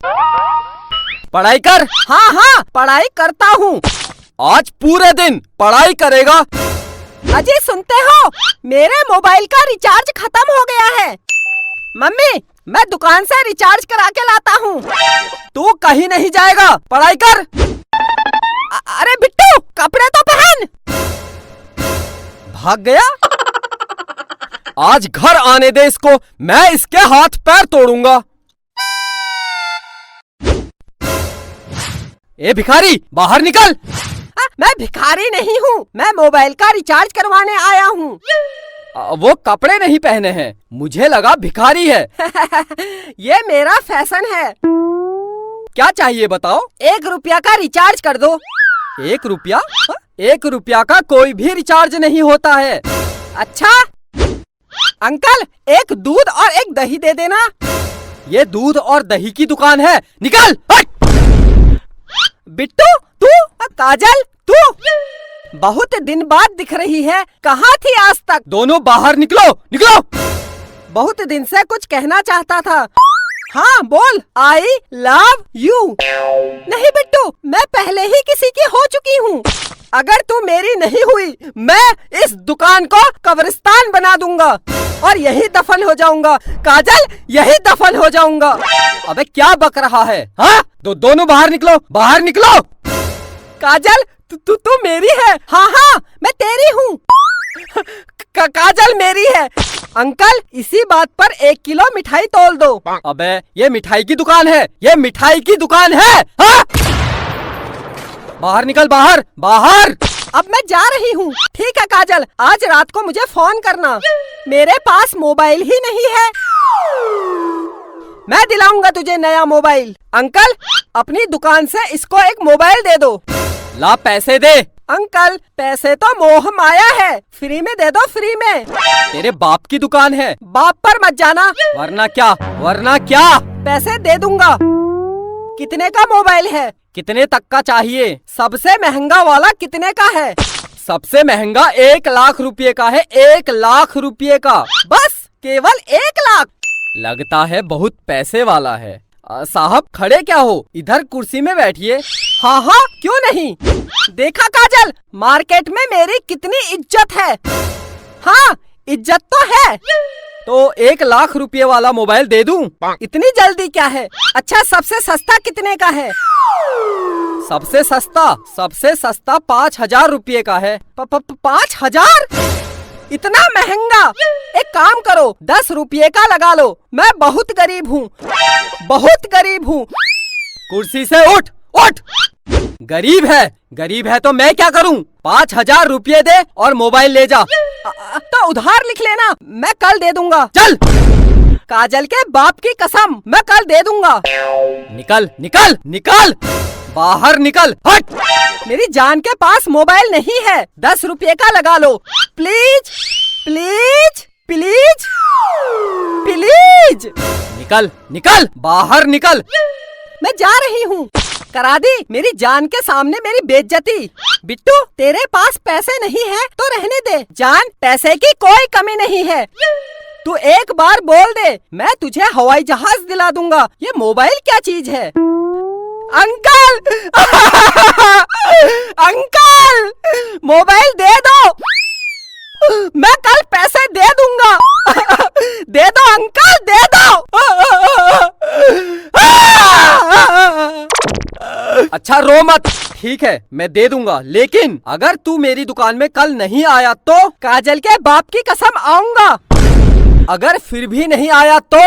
पढ़ाई कर। हाँ हाँ पढ़ाई करता हूँ। आज पूरे दिन पढ़ाई करेगा। अजी सुनते हो, मेरे मोबाइल का रिचार्ज खत्म हो गया है। मम्मी मैं दुकान से रिचार्ज करा के लाता हूँ। तू कहीं नहीं जाएगा, पढ़ाई कर। अरे बिट्टू कपड़े तो पहन। भाग गया। आज घर आने दे इसको, मैं इसके हाथ पैर तोड़ूंगा। ए भिखारी बाहर निकल। मैं भिखारी नहीं हूँ, मैं मोबाइल का रिचार्ज करवाने आया हूँ। वो कपड़े नहीं पहने हैं, मुझे लगा भिखारी है। ये मेरा फैशन है। क्या चाहिए बताओ? 1 रुपया का रिचार्ज कर दो। 1 रुपया? 1 रुपया का कोई भी रिचार्ज नहीं होता है। अच्छा अंकल, एक दूध और एक दही दे देना। ये दूध और दही की दुकान है, निकल। बिट्टू तू, काजल तू, बहुत दिन बाद दिख रही है, कहाँ थी आज तक? दोनों बाहर निकलो, निकलो। बहुत दिन से कुछ कहना चाहता था। हाँ बोल। आई लव यू। नहीं बिट्टू, मैं पहले ही किसी की हो चुकी हूँ। अगर तू मेरी नहीं हुई, मैं इस दुकान को कब्रिस्तान बना दूंगा और यही दफन हो जाऊंगा। काजल यही दफन हो जाऊंगा। अबे क्या बक रहा है? हाँ दोनों बाहर निकलो, बाहर निकलो। काजल तू मेरी है। हाँ हाँ मैं तेरी हूँ। काजल मेरी है। अंकल इसी बात पर 1 किलो मिठाई तोल दो। अबे ये मिठाई की दुकान है, ये मिठाई की दुकान है। हाँ? बाहर निकल, बाहर बाहर। अब मैं जा रही हूँ। ठीक है काजल, आज रात को मुझे फोन करना। मेरे पास मोबाइल ही नहीं है। मैं दिलाऊंगा तुझे नया मोबाइल। अंकल अपनी दुकान से इसको एक मोबाइल दे दो। ला पैसे दे। अंकल पैसे तो मोह माया है, फ्री में दे दो, फ्री में। तेरे बाप की दुकान है, बाप पर मत जाना। वरना क्या, वरना क्या? पैसे दे दूंगा। कितने का मोबाइल है? कितने तक का चाहिए? सबसे महंगा वाला कितने का है? सबसे महंगा 1 लाख रुपए का है, 1 लाख रुपए का। बस केवल 1 लाख? लगता है बहुत पैसे वाला है। साहब खड़े क्या हो, इधर कुर्सी में बैठिए। हाँ हाँ क्यों नहीं। देखा काजल, मार्केट में मेरी कितनी इज्जत है। हाँ इज्जत तो है। तो 1 लाख रुपए वाला मोबाइल दे दूं? इतनी जल्दी क्या है? अच्छा सबसे सस्ता कितने का है? सबसे सस्ता 5,000 रुपए का है। 5,000? इतना महंगा? एक काम करो 10 रुपये का लगा लो। मैं बहुत गरीब हूँ, बहुत गरीब हूँ। कुर्सी से उठ, उठ। गरीब है तो मैं क्या करूँ? 5,000 रुपये दे और मोबाइल ले जा। तो उधार लिख लेना, मैं कल दे दूंगा। चल। काजल के बाप की कसम, मैं कल दे दूंगा। निकल निकल निकल, बाहर निकल, हट। मेरी जान के पास मोबाइल नहीं है, 10 रुपये का लगा लो। Please please please please. निकल निकल, बाहर निकल। मैं जा रही हूँ। करा दी मेरी जान के सामने मेरी बेइज्जती। बिट्टू तेरे पास पैसे नहीं है तो रहने दे। जान पैसे की कोई कमी नहीं है। तू एक बार बोल दे, मैं तुझे हवाई जहाज दिला दूंगा। ये मोबाइल क्या चीज है? अंकल अंकल मोबाइल दे दो, मैं कल पैसे दे दूंगा। दे दो अंकल, दे दो। अच्छा रो मत, ठीक है मैं दे दूंगा, लेकिन अगर तू मेरी दुकान में कल नहीं आया तो? काजल के बाप की कसम आऊंगा। अगर फिर भी नहीं आया तो?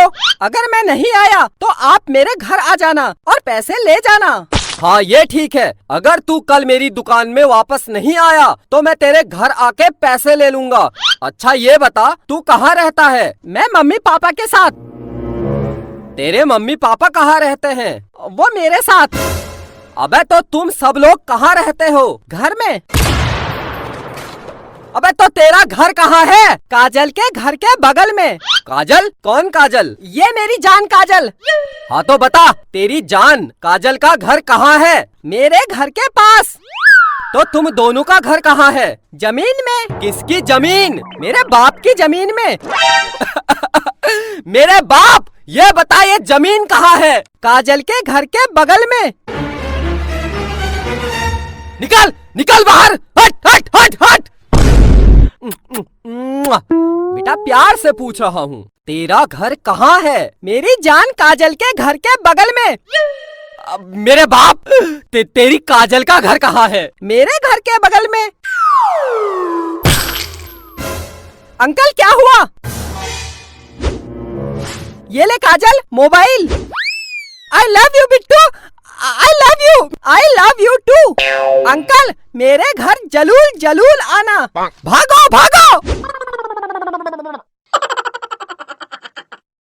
अगर मैं नहीं आया तो आप मेरे घर आ जाना और पैसे ले जाना। हाँ ये ठीक है। अगर तू कल मेरी दुकान में वापस नहीं आया तो मैं तेरे घर आके पैसे ले लूंगा। अच्छा ये बता तू कहाँ रहता है? मैं मम्मी पापा के साथ। तेरे मम्मी पापा कहाँ रहते हैं? वो मेरे साथ। अबे तो तुम सब लोग कहाँ रहते हो? घर में। अबे तो तेरा घर कहाँ है? काजल के घर के बगल में। काजल? कौन काजल? ये मेरी जान काजल। हाँ तो बता, तेरी जान काजल का घर कहाँ है? मेरे घर के पास। तो तुम दोनों का घर कहाँ है? जमीन में। किसकी जमीन? मेरे बाप की जमीन में। मेरे बाप ये बता ये जमीन कहाँ है? काजल के घर के बगल में। निकल निकल बाहर, हट हट हट हट। बेटा प्यार से पूछ रहा हूँ, तेरा घर कहाँ है? मेरी जान काजल के घर के बगल में। मेरे बाप, तेरी काजल का घर कहाँ है? मेरे घर के बगल में। अंकल क्या हुआ? ये ले Kajal, mobile. I love you Bittu, I love you, I love you too. Uncle मेरे घर जलूल जलूल आना। भागो भागो।